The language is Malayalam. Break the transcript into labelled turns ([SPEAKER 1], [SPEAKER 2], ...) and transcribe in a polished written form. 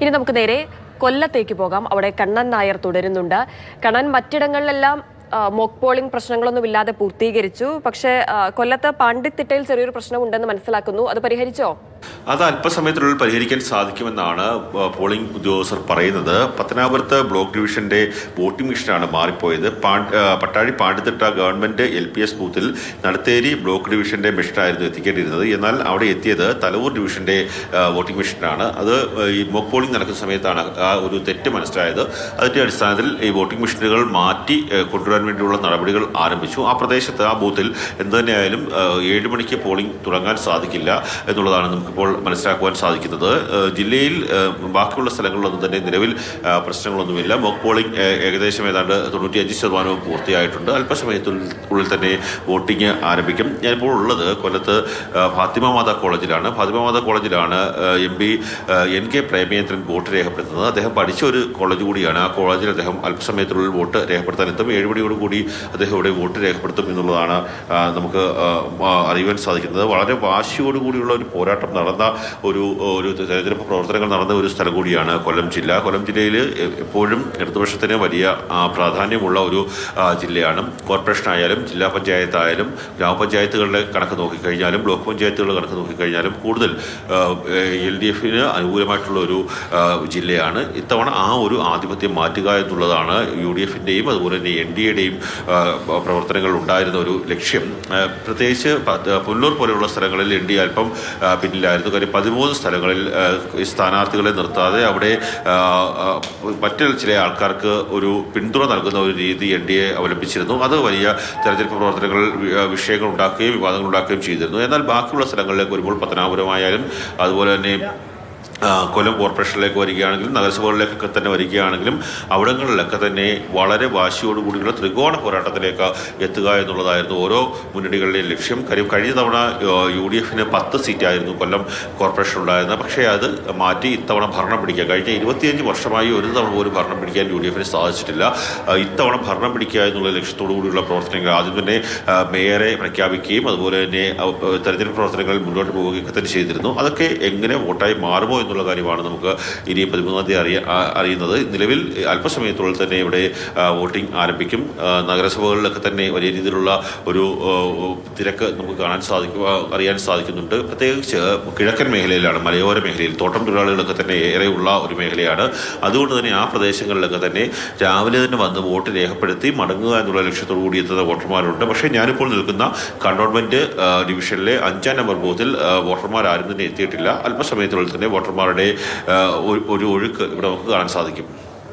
[SPEAKER 1] ഇനി നമുക്ക് നേരെ കൊല്ലത്തേക്ക് പോകാം. അവിടെ കണ്ണൻ നായർ തുടരുന്നുണ്ട്. കണ്ണൻ, മറ്റിടങ്ങളിലെല്ലാം മോക്ക് പോളിംഗ് പ്രശ്നങ്ങളൊന്നുമില്ലാതെ പൂർത്തീകരിച്ചു. പക്ഷേ കൊല്ലത്ത് പാണ്ടിത്തിട്ടയിൽ ചെറിയൊരു പ്രശ്നമുണ്ടെന്ന് മനസ്സിലാക്കുന്നു. അത് പരിഹരിച്ചോ?
[SPEAKER 2] അത് അല്പസമയത്തിനുള്ളിൽ പരിഹരിക്കാൻ സാധിക്കുമെന്നാണ് പോളിംഗ് ഉദ്യോഗസ്ഥർ പറയുന്നത്. പത്തനാപുരത്ത് ബ്ലോക്ക് ഡിവിഷന്റെ വോട്ടിംഗ് മെഷീനാണ് മാറിപ്പോയത്. പട്ടാഴി പാണ്ടിത്തിട്ട ഗവൺമെന്റ് LPS ബൂത്തിൽ നടത്തേരി ബ്ലോക്ക് ഡിവിഷന്റെ മെഷീനായിരുന്നു എത്തിക്കേണ്ടിയിരുന്നത്. എന്നാൽ അവിടെ എത്തിയത് തലവൂർ ഡിവിഷന്റെ വോട്ടിംഗ് മെഷീനാണ്. അത് ഈ മോക്ക് പോളിംഗ് നടക്കുന്ന സമയത്താണ് ആ ഒരു തെറ്റ് മനസ്സിലായത്. അതിന്റെ അടിസ്ഥാനത്തിൽ ഈ വോട്ടിംഗ് മെഷീനുകൾ മാറ്റി കൊണ്ടുവരാൻ വേണ്ടിയുള്ള നടപടികൾ ആരംഭിച്ചു. ആ പ്രദേശത്ത് ആ ബൂത്തിൽ എന്ത് തന്നെയായാലും 7 മണിക്ക് പോളിംഗ് തുടങ്ങാൻ സാധിക്കില്ല എന്നുള്ളതാണ് നമുക്കിപ്പോൾ മനസ്സിലാക്കുവാൻ സാധിക്കുന്നത്. ജില്ലയിൽ ബാക്കിയുള്ള സ്ഥലങ്ങളിലൊന്നും തന്നെ നിലവിൽ പ്രശ്നങ്ങളൊന്നുമില്ല. മോക്ക് പോളിംഗ് ഏകദേശം ഏതാണ്ട് 95% പൂർത്തിയായിട്ടുണ്ട്. അല്പസമയത്തിനുള്ളിൽ തന്നെ വോട്ടിംഗ് ആരംഭിക്കും. ഞാനിപ്പോൾ ഉള്ളത് കൊല്ലത്ത് ഫാത്തിമ മാതാ കോളേജിലാണ്. ഫാത്തിമ മാതാ കോളേജിലാണ് MP NK പ്രേമചന്ദ്രൻ വോട്ട് രേഖപ്പെടുത്തുന്നത്. അദ്ദേഹം പഠിച്ച ഒരു കോളേജ് കൂടിയാണ്. ആ കോളേജിൽ അദ്ദേഹം അല്പസമയത്തിനുള്ളിൽ വോട്ട് രേഖപ്പെടുത്താൻ എത്തും. 7 മണിയോടുകൂടി അദ്ദേഹം ഇവിടെ വോട്ട് രേഖപ്പെടുത്തും എന്നുള്ളതാണ് നമുക്ക് അറിയുവാൻ സാധിക്കുന്നത്. വളരെ വാശിയോടുകൂടിയുള്ള ഒരു പോരാട്ടം നടന്ന ഒരു തെരഞ്ഞെടുപ്പ് പ്രവർത്തനങ്ങൾ നടന്ന ഒരു സ്ഥലം കൂടിയാണ് കൊല്ലം ജില്ല. കൊല്ലം ജില്ലയിൽ എപ്പോഴും ഇടതുപക്ഷത്തിന് വലിയ പ്രാധാന്യമുള്ള ഒരു ജില്ലയാണ്. കോർപ്പറേഷൻ ആയാലും ജില്ലാ പഞ്ചായത്തായാലും ഗ്രാമപഞ്ചായത്തുകളുടെ കണക്ക് നോക്കിക്കഴിഞ്ഞാലും ബ്ലോക്ക് പഞ്ചായത്തുകളുടെ കണക്ക് നോക്കിക്കഴിഞ്ഞാലും കൂടുതൽ LDFന് അനുകൂലമായിട്ടുള്ള ഒരു ജില്ലയാണ്. ഇത്തവണ ആ ഒരു ആധിപത്യം മാറ്റുക എന്നുള്ളതാണ് UDFന്റെയും അതുപോലെ തന്നെ NDAയുടെയും പ്രവർത്തനങ്ങൾ ഉണ്ടായിരുന്ന ഒരു ലക്ഷ്യം. പ്രത്യേകിച്ച് പുല്ലൂർ പോലെയുള്ള സ്ഥലങ്ങളിൽ NDA അല്പം പിന്നിലായിരുന്നു. കാര്യം 13 സ്ഥലങ്ങളിൽ സ്ഥാനാർത്ഥികളെ നിർത്താതെ അവിടെ മറ്റു ചില ആൾക്കാർക്ക് ഒരു പിന്തുണ നൽകുന്ന ഒരു രീതി NDA അവലംബിച്ചിരുന്നു. അത് വലിയ തെരഞ്ഞെടുപ്പ് പ്രവർത്തനങ്ങൾ വിഷയങ്ങൾ ഉണ്ടാക്കുകയും വിവാദങ്ങൾ ഉണ്ടാക്കുകയും ചെയ്തിരുന്നു. എന്നാൽ ബാക്കിയുള്ള സ്ഥലങ്ങളിലേക്ക് വരുമ്പോൾ പത്തനാപുരമായാലും അതുപോലെ തന്നെ കൊല്ലം കോർപ്പറേഷനിലേക്ക് വരികയാണെങ്കിലും നഗരസഭകളിലേക്കൊക്കെ തന്നെ വരികയാണെങ്കിലും അവിടങ്ങളിലൊക്കെ തന്നെ വളരെ വാശിയോടുകൂടിയുള്ള ത്രികോണ പോരാട്ടത്തിലേക്ക് എത്തുക എന്നുള്ളതായിരുന്നു ഓരോ മുന്നണികളുടെയും ലക്ഷ്യം. കാര്യം കഴിഞ്ഞ തവണ UDFന് 10 സീറ്റായിരുന്നു കൊല്ലം കോർപ്പറേഷൻ ഉണ്ടായിരുന്നത്. പക്ഷേ അത് മാറ്റി ഇത്തവണ ഭരണം പിടിക്കുക, കഴിഞ്ഞ 25 വർഷമായി ഒരു തവണ പോലും ഭരണം പിടിക്കാൻ UDFന് സാധിച്ചിട്ടില്ല. ഇത്തവണ ഭരണം പിടിക്കുക എന്നുള്ള ലക്ഷ്യത്തോടു കൂടിയുള്ള പ്രവർത്തനങ്ങൾ ആദ്യം തന്നെ മേയറെ പ്രഖ്യാപിക്കുകയും അതുപോലെ തന്നെ തെരഞ്ഞെടുപ്പ് പ്രവർത്തനങ്ങളിൽ മുന്നോട്ട് പോവുകയൊക്കെ തന്നെ ചെയ്തിരുന്നു. അതൊക്കെ എങ്ങനെ വോട്ടായി മാറുമോ എന്നുള്ള കാര്യമാണ് നമുക്ക് ഇനി 13-ാം തീയതി അറിയുന്നത്. നിലവിൽ അല്പസമയത്തുള്ളിൽ തന്നെ ഇവിടെ വോട്ടിംഗ് ആരംഭിക്കും. നഗരസഭകളിലൊക്കെ തന്നെ വലിയ രീതിയിലുള്ള ഒരു തിരക്ക് നമുക്ക് അറിയാൻ സാധിക്കുന്നുണ്ട്. പ്രത്യേകിച്ച് കിഴക്കൻ മേഖലയിലാണ്, മലയോര മേഖലയിൽ തോട്ടം തൊഴിലാളികളൊക്കെ തന്നെ ഏറെയുള്ള ഒരു മേഖലയാണ്. അതുകൊണ്ട് തന്നെ ആ പ്രദേശങ്ങളിലൊക്കെ തന്നെ രാവിലെ തന്നെ വന്ന് വോട്ട് രേഖപ്പെടുത്തി മടങ്ങുക എന്നുള്ള ലക്ഷ്യത്തോടു കൂടി എത്തുന്ന വോട്ടർമാരുണ്ട്. പക്ഷേ ഞാനിപ്പോൾ നിൽക്കുന്ന കണ്ടോൺമെന്റ് ഡിവിഷനിലെ 5-ാം നമ്പർ ബൂത്തിൽ വോട്ടർമാർ ആരും തന്നെ എത്തിയിട്ടില്ല. അല്പസമയത്തിനുള്ളിൽ തന്നെ വോട്ടർമാരുടെ ഒരു ഒഴുക്ക് ഇവിടെ നമുക്ക് കാണാൻ സാധിക്കും.